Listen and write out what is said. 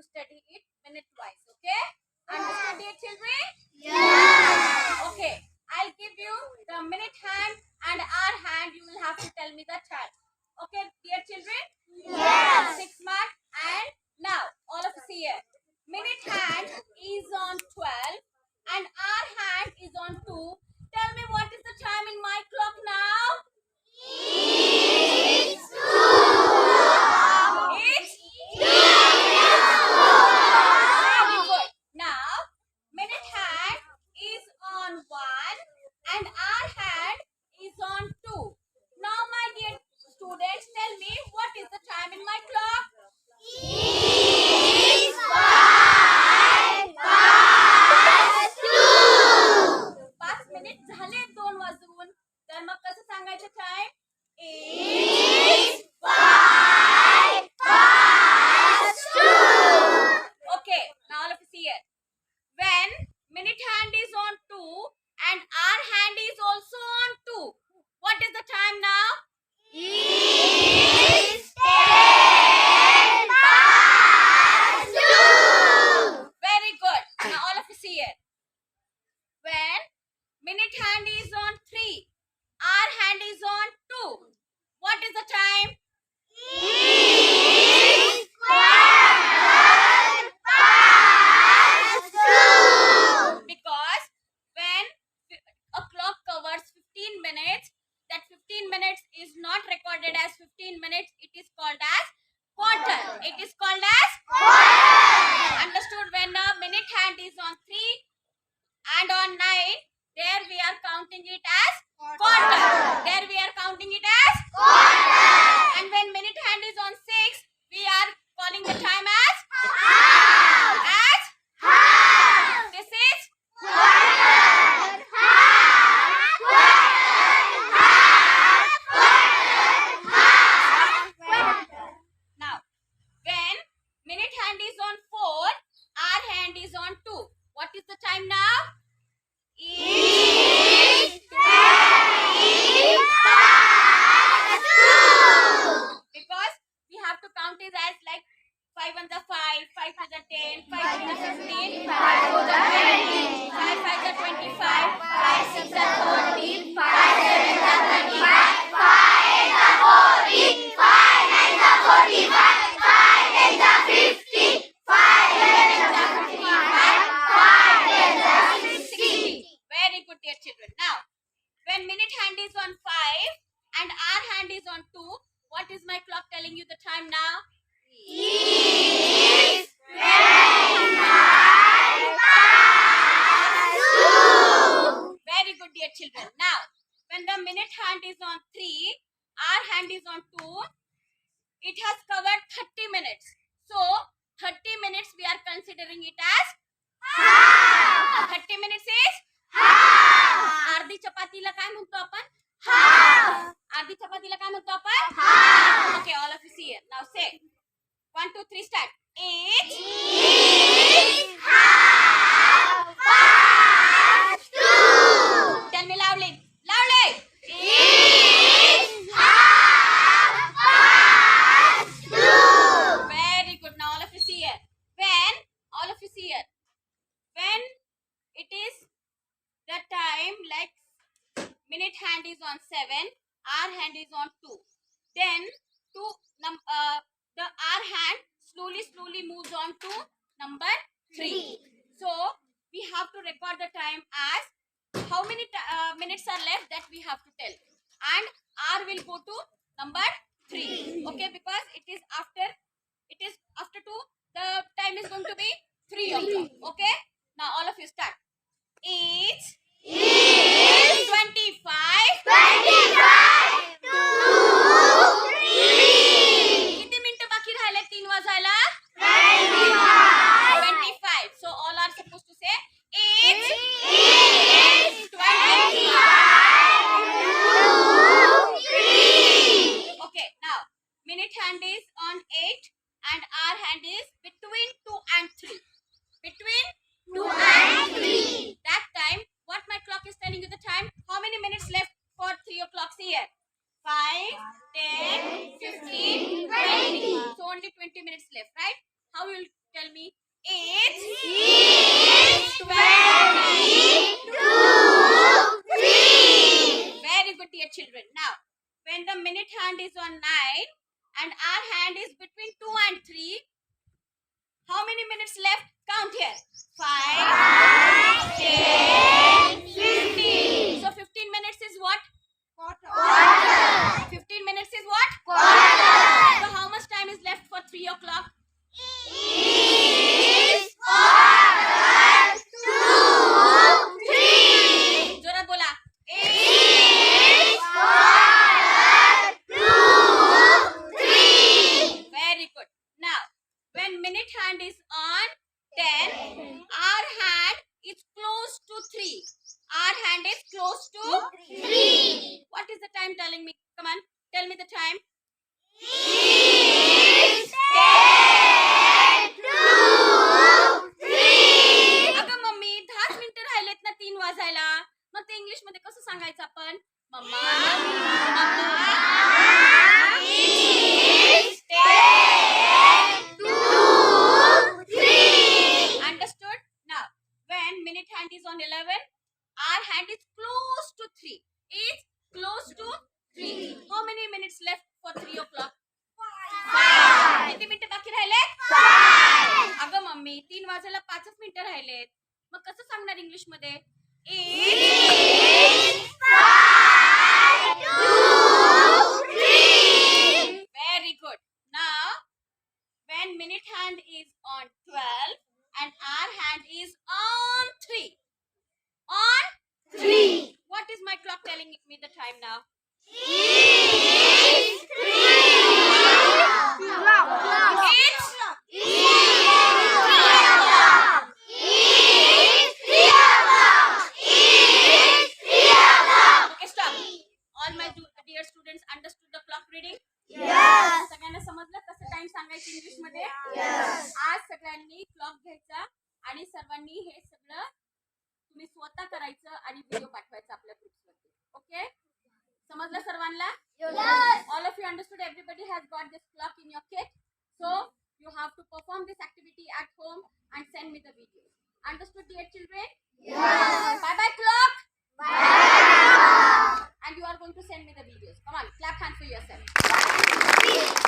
study it minute wise. Okay? Understood, dear children? Yes. Okay. I'll give you the minute hand and hour hand. You will have to tell me the time. Okay, dear children? Yes. 6 mark. And now, all of us here. Minute hand is on 12 and hour hand is on 2. Tell me what is the time in my clock now? It's It's very good. Now, minute hand is on 1 and hour hand is on 2. Now, my dear students, tell me what is the time in my clock? It's 5 past 2. 5 minute झाले 2 वाजून. तर मग कसं सांगायचं time? It's 5 past 2. Okay, now all of you see it. When minute hand is on 2 and hour hand is also on 2, what is the time now? It's 10 past 2. Very good. Now all of you see it. When minute hand is on 3, hour hand is on 2, what is the time? It's 12 past 2. Because when a clock covers 15 minutes, that 15 minutes is not recorded as 15 minutes. It is called as quarter. It is called as understood. When a minute hand is on 3 and on 9, there we are counting it as quarter. There we are counting it as Quarter. and when minute hand is on 6, we are calling the time as Half. Half. This is Quarter. Half. Quarter. now. When minute hand is on 4, hour hand is on 2. What is the time now? It's 20 past 2. Because we have to count it as like 5 on the 5, 5 to the 10, 5 to the 15, 5 to the 20, 5 5 to 25, 5 6 to 30, 5 7 to 35, 5 8 40. 5 9 45. 5 8 50. 5 11 55. 5 10 60. Very good, dear children. Now, when minute hand is on 5 and hour hand is on 2, what is my clock telling you the time now? It's 25 past 2. Very good, dear children. Now, when the minute hand is on 3, hour hand is on 2, it has covered 30 minutes. So, 30 minutes we are considering it as Half. 30 minutes is Half. अर्धी चपातीला काय म्हणतो आपण? Half. अर्धी चपातीला काय म्हणतो आपण? Half. Okay, all of you see it. Now say 1 2 3 start. It's It's half past 2. tell me loudly. Loudly. It's half past 2. Very good. Now all of you see it. When all of you see it. When it is the time like minute hand is on 7, hour hand is on 2. Then the hour hand slowly moves on to number 3. So we have to record the time as how many minutes are left that we have to tell. And hour will go to number 3. Okay, because it is after 2. The time is going to be 3 o'clock. Okay. Now all of you start. It's 25. 25 to 3. किती मिनिटं बाकी राहिले 3 वाजायला? 25. 25. So all are supposed to say it's It's 25 to 3. okay. Now minute hand is on 8 and hour hand is between 2 and 3. Between 2 and 3. that time, what my clock is telling you the time? How many minutes left for 3 o'clock here? 5, 10, 15, 20. So only 20 minutes left, right? How will tell me. It's It's 22, 3. very good, dear children. Now, when the minute hand is on 9 and our hand is between 2 and 3, how many minutes left? Count here. 5, 10, 15. So 15 minutes is what? Quarter. 15 minutes is what? Quarter. So how much time is left for 3 o'clock? Is quarter to 3. जोरात बोला. Is quarter to 3. Very good. Now, when minute hand is on 10, our hand is close to 3. Our hand is close to 3. What is the time telling me? Come on, tell me the time. Is 10 to 3. अगं mummy 10 मिनिटं राहिलेत ना 3 वाजायला. मग ते English मध्ये कसं सांगायचं आपण? मम्मा Is 10 to 3. Understood? Now, when minute hand is on 11, our hand is close to 3. Is close to 3. How many minutes left for 3 o'clock? 5. किती मिनिटं बाकी राहिलेत? 5. अगं मम्मी 3 वाजायला 5च मिनिटं राहिलेत. मग कसं सांगणार इंग्लिश मध्ये? Is 5 to 3. Very good. Now, when minute hand is on 12 and our hand is on 3. On 3. what is my clock telling me the time now? Is 3 o'clock. It's okay, stop. All my dear students understood the clock reading? Yes. सगळ्यांना समजलं कसं time सांगायचं English मध्ये? Yes. आज सगळ्यांनी clock घ्यायचा आणि सर्वांनी हे सगळं तुम्ही स्वतः करायचं आणि व्हिडिओ पाठवायचा आपल्या ग्रुप्स मध्ये. ओके? समजलं सर्वांना? Yes. All of you understood? Everybody has got this clock in your kit. So you have to perform this activity at home and send me the videos. Understood, dear children? Yes. Bye bye clock. Bye. And you are going to send me the videos. Come on, clap hands for yourself.